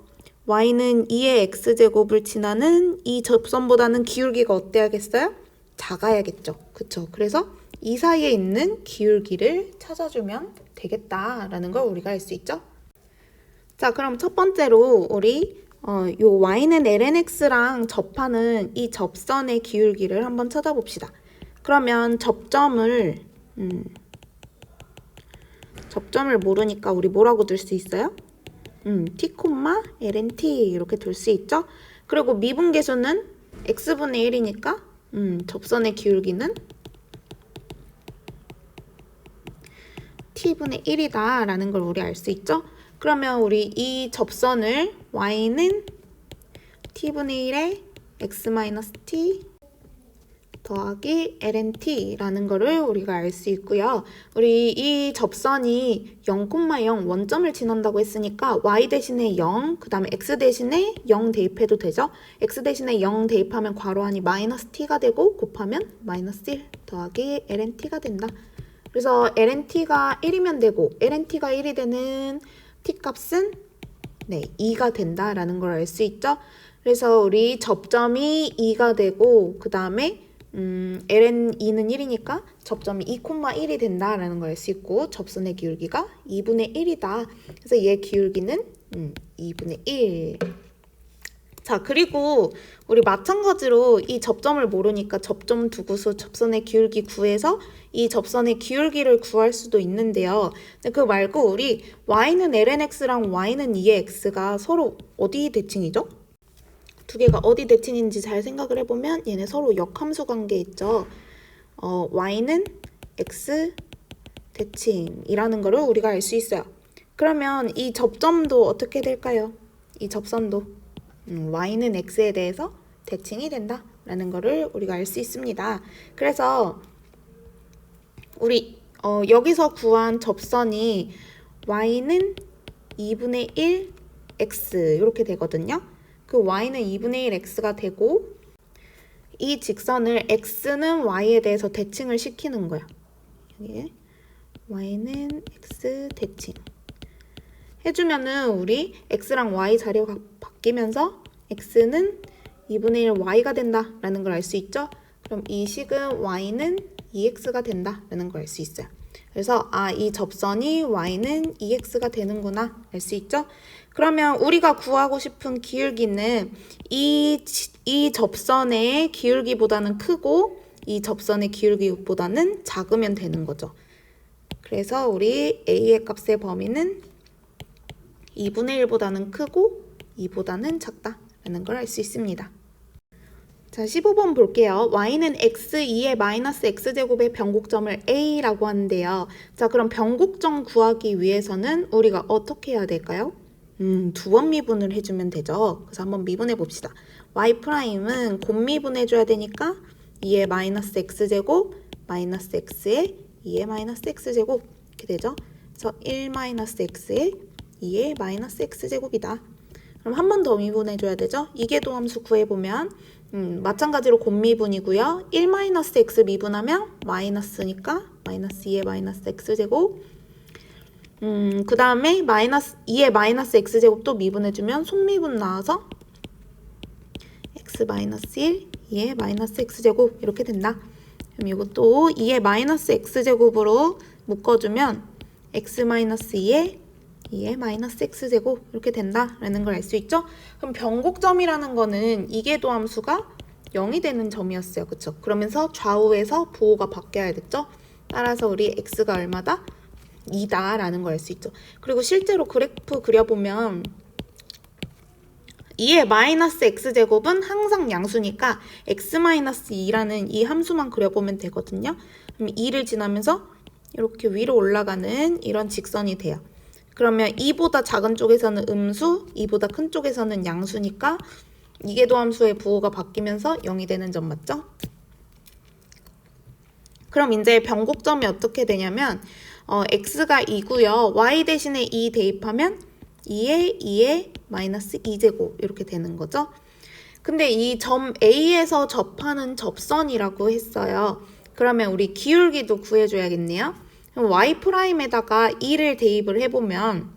S1: y는 2의 x제곱을 지나는 이 접선보다는 기울기가 어때야겠어요? 작아야겠죠. 그쵸. 그래서 이 사이에 있는 기울기를 찾아주면 되겠다라는 걸 우리가 알 수 있죠. 자, 그럼 첫 번째로 우리 요 y는 lnx랑 접하는 이 접선의 기울기를 한번 찾아봅시다. 그러면 접점을 모르니까 우리 뭐라고 둘 수 있어요? t, lnt 이렇게 둘 수 있죠? 그리고 미분계수는 x분의 1이니까 접선의 기울기는 t분의 1이다 라는 걸 우리 알 수 있죠? 그러면 우리 이 접선을 y는 t분의 1에 x-t 더하기 lnt라는 거를 우리가 알 수 있고요. 우리 이 접선이 0,0 원점을 지난다고 했으니까 y 대신에 0, 그 다음에 x 대신에 0 대입해도 되죠. x 대신에 0 대입하면 괄호 안이 마이너스 t가 되고 곱하면 마이너스 1 더하기 lnt가 된다. 그래서 lnt가 1이면 되고 lnt가 1이 되는 t값은 2가 된다라는 걸 알 수 있죠. 그래서 우리 접점이 2가 되고 그 다음에 ln 2는 1이니까 접점이 2,1이 된다라는 걸 알 수 있고 접선의 기울기가 2분의 1이다. 그래서 얘 기울기는 2분의 1. 자, 그리고 우리 마찬가지로 이 접점을 모르니까 접점 두고서 접선의 기울기 구해서 이 접선의 기울기를 구할 수도 있는데요. 그거 말고 우리 y는 lnx랑 y는 2의 x가 서로 어디 대칭이죠? 두 개가 어디 대칭인지 잘 생각을 해보면 얘네 서로 역함수 관계 있죠. y는 x 대칭이라는 거를 우리가 알 수 있어요. 그러면 이 접점도 어떻게 될까요? 이 접선도 y는 x에 대해서 대칭이 된다라는 거를 우리가 알 수 있습니다. 그래서 우리 여기서 구한 접선이 y는 2분의 1 x 이렇게 되거든요. 그 y는 2분의 1 x가 되고 이 직선을 x는 y에 대해서 대칭을 시키는 거야. 여기에 y는 x 대칭 해주면은 우리 x랑 y 자리가 바뀌면서 x는 2분의 1 y가 된다라는 걸 알 수 있죠. 그럼 이 식은 y는 2x가 된다라는 걸 알 수 있어요. 그래서 이 접선이 y는 2x가 되는구나 알 수 있죠. 그러면 우리가 구하고 싶은 기울기는 이 접선의 기울기보다는 크고 이 접선의 기울기보다는 작으면 되는 거죠. 그래서 우리 a의 값의 범위는 2분의 1보다는 크고 2보다는 작다라는 걸 알 수 있습니다. 자, 15번 볼게요. y는 x2의 마이너스 x제곱의 변곡점을 a라고 하는데요. 자, 그럼 변곡점 구하기 위해서는 우리가 어떻게 해야 될까요? 두 번 미분을 해주면 되죠. 그래서 한번 미분해 봅시다. y'은 곱미분해줘야 되니까 2의 마이너스 x제곱 마이너스 x의 2의 마이너스 x제곱 이렇게 되죠. 그래서 1 마이너스 x의 2의 마이너스 x제곱이다. 그럼 한 번 더 미분해줘야 되죠. 이계도함수 구해보면 마찬가지로 곱미분이고요. 1 마이너스 x 미분하면 마이너스니까 마이너스 2의 마이너스 x제곱 그 다음에 마이너스 2의 마이너스 x제곱도 미분해주면 속미분 나와서 x 마이너스 1, 2의 마이너스 x제곱 이렇게 된다. 그럼 이것도 2의 마이너스 x제곱으로 묶어주면 x 마이너스 2의 마이너스 x제곱 이렇게 된다라는 걸 알 수 있죠? 그럼 변곡점이라는 거는 이계도함수가 0이 되는 점이었어요. 그쵸? 그러면서 좌우에서 부호가 바뀌어야 됐죠? 따라서 우리 x가 얼마다? 2다 라는 걸 알 수 있죠. 그리고 실제로 그래프 그려보면 2의 마이너스 x제곱은 항상 양수니까 x 마이너스 2라는 이 함수만 그려보면 되거든요. 그럼 2를 지나면서 이렇게 위로 올라가는 이런 직선이 돼요. 그러면 2보다 작은 쪽에서는 음수, 2보다 큰 쪽에서는 양수니까 이계도함수의 부호가 바뀌면서 0이 되는 점 맞죠? 그럼 이제 변곡점이 어떻게 되냐면 x가 2고요. y 대신에 2 대입하면 2의 마이너스 2제곱 이렇게 되는 거죠. 근데 이 점 A에서 접하는 접선이라고 했어요. 그러면 우리 기울기도 구해줘야겠네요. 그럼 y'에다가 2를 대입을 해보면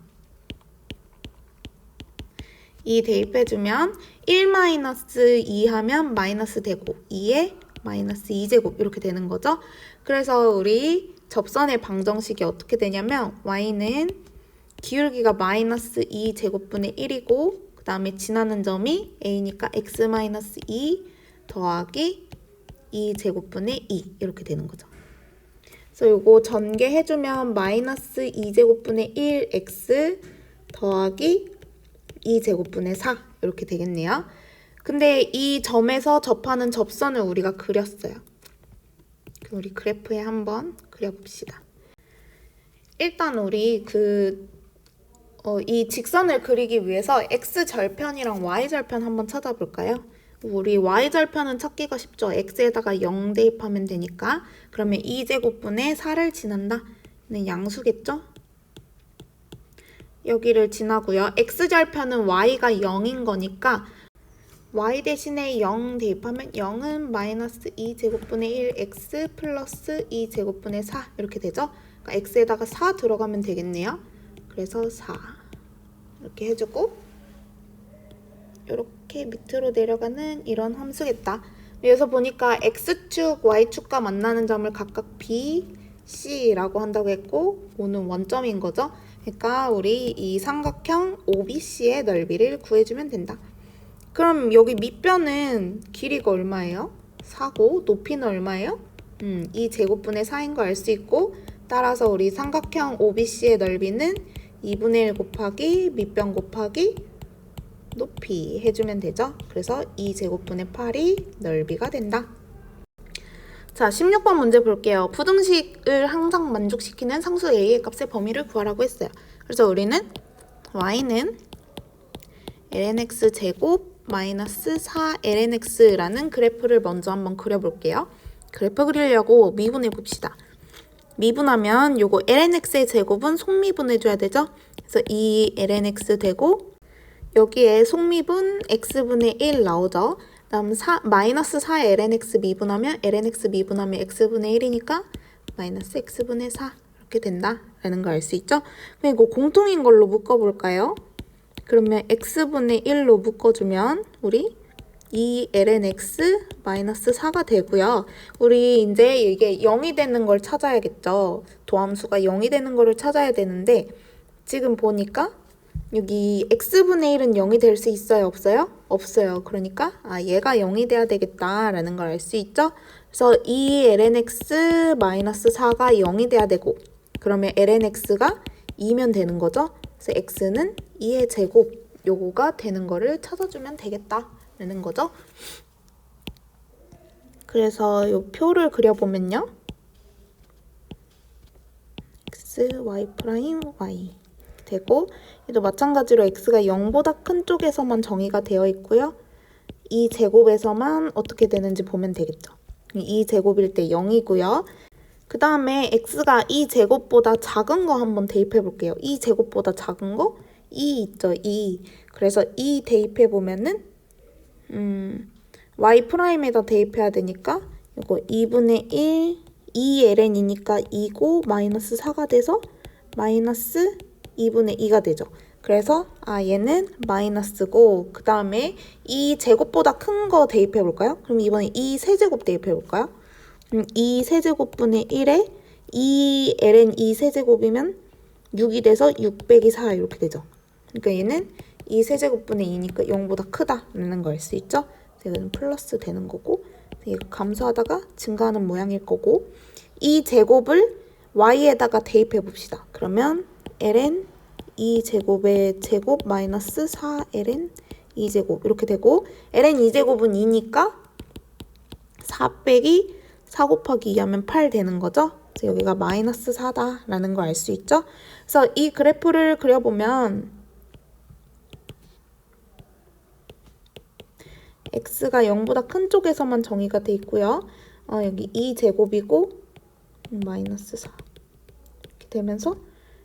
S1: 2 대입해주면 1-2 하면 마이너스 되고 2의 마이너스 2제곱 이렇게 되는 거죠. 그래서 우리 접선의 방정식이 어떻게 되냐면 y는 기울기가 마이너스 2제곱분의 1이고 그 다음에 지나는 점이 a니까 x 마이너스 2 더하기 2제곱분의 2 이렇게 되는 거죠. 그래서 이거 전개해주면 마이너스 2제곱분의 1x 더하기 2제곱분의 4 이렇게 되겠네요. 근데 이 점에서 접하는 접선을 우리가 그렸어요. 우리 그래프에 한번 그려봅시다. 일단 우리 이 직선을 그리기 위해서 x절편이랑 y절편 한번 찾아볼까요? 우리 y절편은 찾기가 쉽죠. x에다가 0 대입하면 되니까. 그러면 2제곱분의 4를 지난다. 는 양수겠죠? 여기를 지나고요. x절편은 y가 0인 거니까 y 대신에 0 대입하면 0은 마이너스 2제곱분의 1 x 플러스 2제곱분의 4 이렇게 되죠? 그러니까 x에다가 4 들어가면 되겠네요. 그래서 4 이렇게 해주고 이렇게 밑으로 내려가는 이런 함수겠다. 여기서 보니까 x축, y축과 만나는 점을 각각 B, C라고 한다고 했고 O는 원점인 거죠. 그러니까 우리 이 삼각형 OBC의 넓이를 구해주면 된다. 그럼 여기 밑변은 길이가 얼마예요? 4고 높이는 얼마예요? 2제곱분의 4인 거 알 수 있고 따라서 우리 삼각형 OBC의 넓이는 2분의 1 곱하기 밑변 곱하기 높이 해주면 되죠. 그래서 2제곱분의 8이 넓이가 된다. 자, 16번 문제 볼게요. 부등식을 항상 만족시키는 상수 A의 값의 범위를 구하라고 했어요. 그래서 우리는 y는 lnx 제곱 마이너스 4lnx라는 그래프를 먼저 한번 그려볼게요. 그래프 그리려고 미분해 봅시다. 미분하면 요거 lnx의 제곱은 속미분해줘야 되죠? 그래서 2lnx 되고 여기에 속미분 x분의 1 나오죠? 다음 마이너스 4lnx 미분하면 lnx 미분하면 x분의 1이니까 마이너스 x분의 4 이렇게 된다라는 걸 알 수 있죠? 그리고 공통인 걸로 묶어볼까요? 그러면 x분의 1로 묶어주면 우리 2lnx 마이너스 4가 되고요. 우리 이제 이게 0이 되는 걸 찾아야겠죠. 도함수가 0이 되는 거를 찾아야 되는데 지금 보니까 여기 x분의 1은 0이 될 수 있어요? 없어요? 없어요. 그러니까 얘가 0이 돼야 되겠다라는 걸 알 수 있죠. 그래서 2lnx 마이너스 4가 0이 돼야 되고 그러면 lnx가 2면 되는 거죠. 그래서 x는 2의 제곱 요거가 되는 거를 찾아주면 되겠다라는 거죠. 그래서 요 표를 그려보면요. x, y 프라임, y 되고 얘도 마찬가지로 x가 0보다 큰 쪽에서만 정의가 되어 있고요. 이 제곱에서만 어떻게 되는지 보면 되겠죠. 이 제곱일 때 0이고요. 그 다음에 x가 이 제곱보다 작은 거 한번 대입해 볼게요. 이 제곱보다 작은 거 2 있죠. 2. 그래서 2 대입해 보면은 y 프라임에다 대입해야 되니까 이거 2분의 1 2ln이니까 2고 마이너스 4가 돼서 마이너스 2분의 2가 되죠. 그래서 얘는 마이너스고 그 다음에 이 제곱보다 큰 거 대입해 볼까요? 그럼 이번에 이 세제곱 대입해 볼까요? 그럼 2 세제곱분의 1에 2ln 2 세제곱이면 6이 돼서 6 빼기 4 이렇게 되죠. 그러니까 얘는 2 세제곱분의 2니까 0보다 크다라는 걸 알 수 있죠. 이거는 플러스 되는 거고 이거 감소하다가 증가하는 모양일 거고 이 제곱을 y에다가 대입해 봅시다. 그러면 ln 2제곱의 제곱 마이너스 4ln 2제곱 이렇게 되고 ln 2제곱은 2니까 4 빼기 4 곱하기 2 하면 8 되는 거죠. 그래서 여기가 마이너스 4다라는 걸 알 수 있죠. 그래서 이 그래프를 그려보면 x가 0보다 큰 쪽에서만 정의가 돼 있고요. 여기 2제곱이고 마이너스 4 이렇게 되면서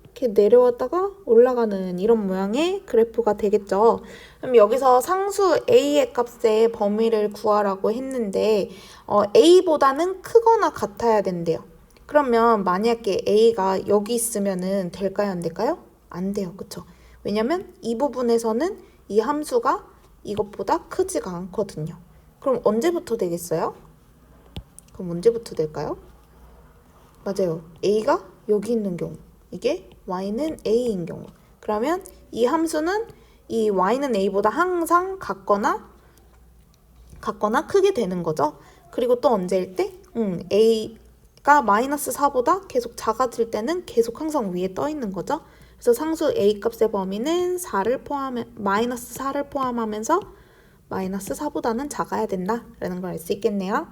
S1: 이렇게 내려왔다가 올라가는 이런 모양의 그래프가 되겠죠. 그럼 여기서 상수 a의 값의 범위를 구하라고 했는데 a보다는 크거나 같아야 된대요. 그러면 만약에 a가 여기 있으면은 될까요? 안 될까요? 안 돼요. 그쵸? 왜냐면 이 부분에서는 이 함수가 이것보다 크지가 않거든요. 그럼 언제부터 되겠어요? 그럼 언제부터 될까요? 맞아요. a가 여기 있는 경우. 이게 y는 a인 경우. 그러면 이 함수는 이 y는 a보다 항상 같거나 크게 되는 거죠. 그리고 또 언제일 때? a가 마이너스 4보다 계속 작아질 때는 계속 항상 위에 떠 있는 거죠. 그래서 상수 a 값의 범위는 마이너스 4를 포함하면서 마이너스 4보다는 작아야 된다라는 걸 알 수 있겠네요.